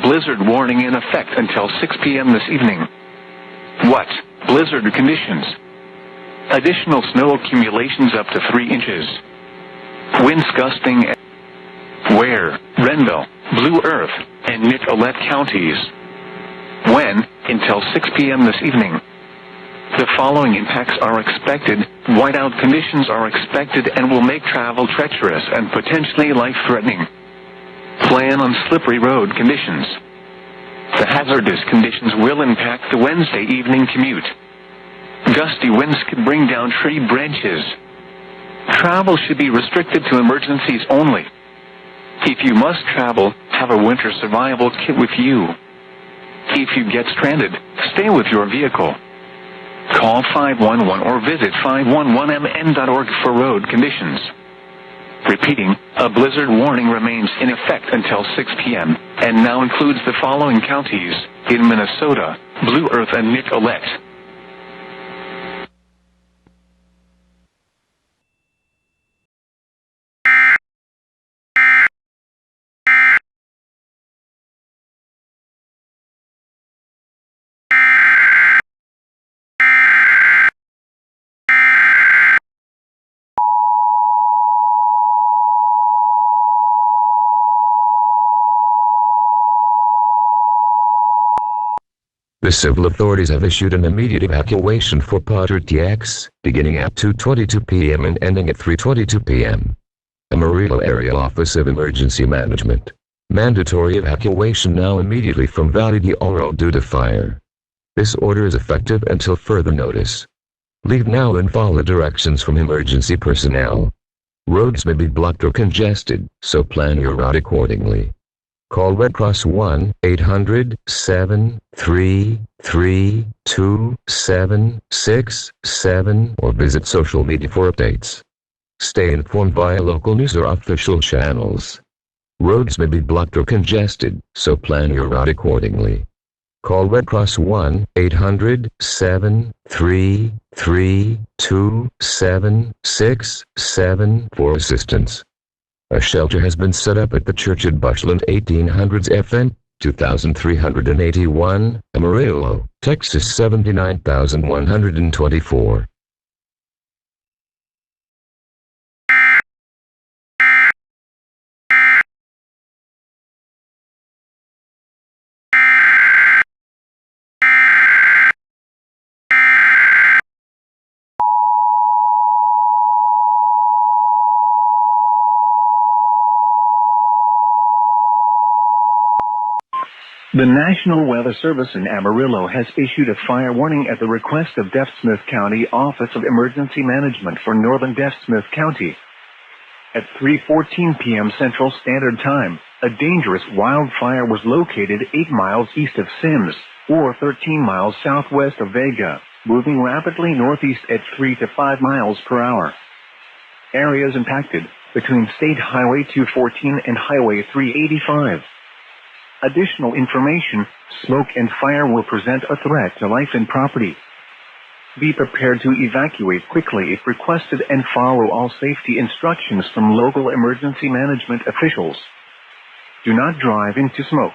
Blizzard warning in effect until 6 p.m. this evening. What? Blizzard conditions. Additional snow accumulations up to 3 inches. Winds gusting where? Renville, Blue Earth, and Nicollet counties. When? Until 6 p.m. this evening. The following impacts are expected. Whiteout conditions are expected and will make travel treacherous and potentially life-threatening. Plan on slippery road conditions. The hazardous conditions will impact the Wednesday evening commute. Gusty winds could bring down tree branches. Travel should be restricted to emergencies only. If you must travel, have a winter survival kit with you. If you get stranded, stay with your vehicle. Call 511 or visit 511mn.org for road conditions. Repeating, a blizzard warning remains in effect until 6 p.m. and now includes the following counties in Minnesota: Blue Earth and Nicollet. The civil authorities have issued an immediate evacuation for Potter TX, beginning at 2:22 p.m. and ending at 3:22 p.m. Amarillo Area Office of Emergency Management. Mandatory evacuation now immediately from Valley de Oro due to fire. This order is effective until further notice. Leave now and follow directions from emergency personnel. Roads may be blocked or congested, so plan your route accordingly. Call Red Cross 1-800-733-2767 or visit social media for updates. Stay informed via local news or official channels. Roads may be blocked or congested, so plan your route accordingly. Call Red Cross 1-800-733-2767 for assistance. A shelter has been set up at the church at Bushland 1800s FN, 2381, Amarillo, Texas 79124. The National Weather Service in Amarillo has issued a fire warning at the request of Deaf Smith County Office of Emergency Management for Northern Deaf Smith County. At 3:14 p.m. Central Standard Time, a dangerous wildfire was located 8 miles east of Sims, or 13 miles southwest of Vega, moving rapidly northeast at 3 to 5 miles per hour. Areas impacted between State Highway 214 and Highway 385. Additional information: smoke and fire will present a threat to life and property. Be prepared to evacuate quickly if requested and follow all safety instructions from local emergency management officials. Do not drive into smoke.